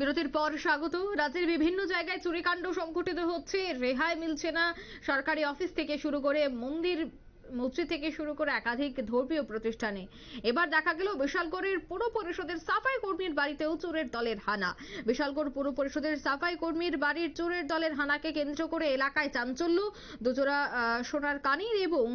বিরতির পর স্বাগত। রাজ্যের বিভিন্ন জায়গায় চুরিকাণ্ড সংঘটিত হচ্ছে, রেহাই মিলছে না সরকারি অফিস থেকে শুরু করে মসজিদ থেকে শুরু করে একাধিক ধর্মীয় প্রতিষ্ঠানে। এবার দেখা গেল বিশালগড়ের পুর পরিষদের সাফাই কর্মীর বাড়িতেও চোরের দলের হানা। বিশালগড় পুর পরিষদের সাফাই কর্মীর বাড়ির চোরের দলের হানাকে কেন্দ্র করে এলাকায় চাঞ্চল্য। দুজোড়া সোনার কানের এবং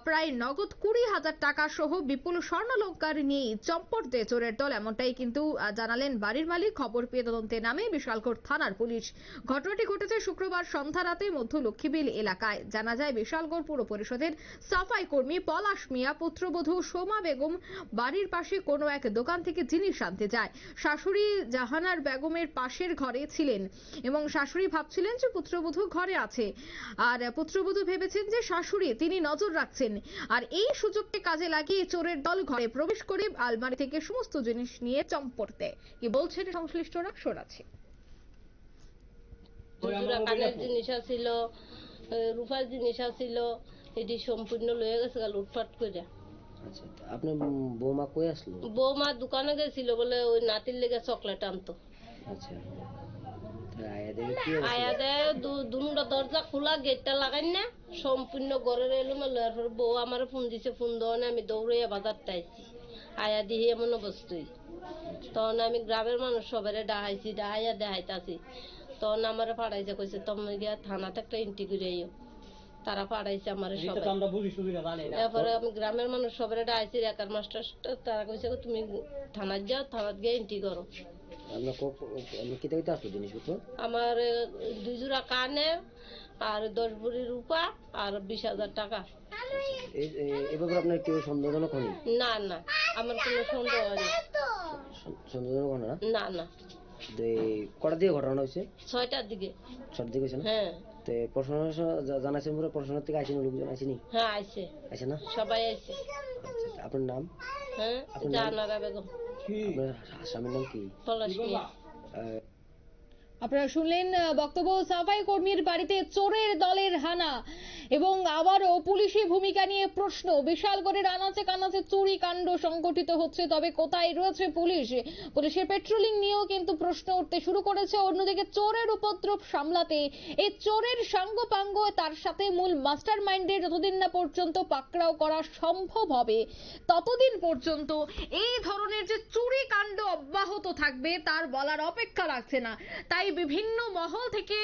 প্রায় নগদ 20,000 টাকা সহ বিপুল স্বর্ণালংকার নিয়ে চম্পট দেয় চোরের দল, এমনটাই কিন্তু জানালেন বাড়ির মালিক। খবর পেয়ে তদন্তে নামে বিশালগড় থানার পুলিশ। ঘটনাটি ঘটেছে শুক্রবার সন্ধ্যা রাতে মধ্য লক্ষ্মীবিল এলাকায়। জানা যায় বিশালগড় পুর পরিষদের সাফাই কর্মী পলাশ মিয়া পুত্রবধূ সোমা বেগম বাড়ির পাশে কোনো এক দোকান থেকে জিনিস আনতে যায়। শাশুড়ি জাহানার বেগমের পাশের ঘরে ছিলেন এবং শাশুড়ি ভাবছিলেন যে পুত্রবধূ ঘরে আছে, আর পুত্রবধূ ভেবেছেন যে শাশুড়ি তিনি নজর রাখছেন। আর এই সুযোগকে কাজে লাগিয়ে চোরের দল ঘরে প্রবেশ করে আলমারি থেকে সমস্ত জিনিস নিয়ে চম্পট দেয়। কি বলছেন সংশ্লিষ্টরা, শোনাচ্ছি। কানের জিনিস ছিল, রূপার জিনিস ছিল, এটি সম্পূর্ণ লয়ে গেছে লুটপাট করে। আচ্ছা, আপনার বৌমা কই আসলো? বৌমা দোকানে গেছিল বলে ওই নাতির লেগে চকলেট আনতো। আচ্ছা, আয়া দেয় দুটা দরজা খোলা, গেটটা লাগাই না, সম্পূর্ণ ঘরের এলোমেলো। এরপর বউ আমার ফোন দিছে, ফোন দেওয়া আমি দৌড়াইয়া বাজারটা আইছি। আয়া দিয়ে এমন অবস্থায় তখন আমি গ্রামের মানুষ সবাই ডাহাইছি, ডাহাইয়া দেখাইতাছি। তখন আমার পাড়াইছে, কইছে তুমি গিয়া থানাতে একটা এন্ট্রি করে আইও। তারা পাড়াইছে আমার সবাই। এরপরে আমি গ্রামের মানুষ সবাই ডাহাইছি, রেকার মাস্টার, তারা কইছে তুমি থানায় যাও, থানাত গিয়ে এন্ট্রি করো। আমার 2 জোড়া কানের আর 10 ভরি রূপা আর 20,000 টাকা। এভাবে আপনার কেউ সন্দেহজনক হয়নি? না না, আমার কোনো সন্দেহ হয়নি। সন্দেহজনক হয় না? না না। কটার দিকে ঘটনা হয়েছে? 6টার দিকে। 6টার দিকে হয়েছে না? হ্যাঁ। তো প্রশাসন জানাইছেন, পুরো প্রশাসন থেকে আইছেন, লোকজন আইছেনি? হ্যাঁ আইছে। আইছে না? সবাই আইছে। আচ্ছা, আপনার নাম? হ্যাঁ, জাহানারা বেগম। আপনার স্বামীর নাম কি? পলাশ মিয়া। আপনারা শুনলেন বক্তব্য। সাফাই কর্মীর বাড়িতে চোরের দলের হানা এবং আবারও পুলিশি ভূমিকা নিয়ে প্রশ্ন। বিশালগড়ের আনাচে কানাচে চুরি কাণ্ড সংঘটিত হচ্ছে, তবে কোথায় রয়েছে পুলিশ? পুলিশের পেট্রোলিং নিয়েও কিন্তু প্রশ্ন উঠতে শুরু করেছে। অন্যদিকে চোরের উপদ্রব সামলাতে এই চোরের সাঙ্গপাঙ্গ, তার সাথে মূল মাস্টার মাইন্ডের যতদিন না পর্যন্ত পাকড়াও করা সম্ভব হবে ততদিন পর্যন্ত এই ধরনের যে চুরি কাণ্ড অব্যাহত থাকবে তার বলার অপেক্ষা রাখছে না। তাই বিভিন্ন মহল থেকে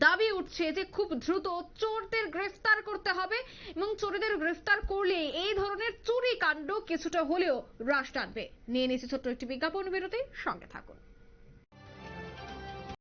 দাবি উঠছে যে খুব দ্রুত চোরদের গ্রেফতার করতে হবে এবং চোরদের গ্রেফতার করলে এই ধরনের চুরি কাণ্ড কিছুটা হলেও হ্রাস টানবে। নিয়ে নিচ্ছে ছোট্ট একটি বিজ্ঞাপন বিরতি, সঙ্গে থাকুন।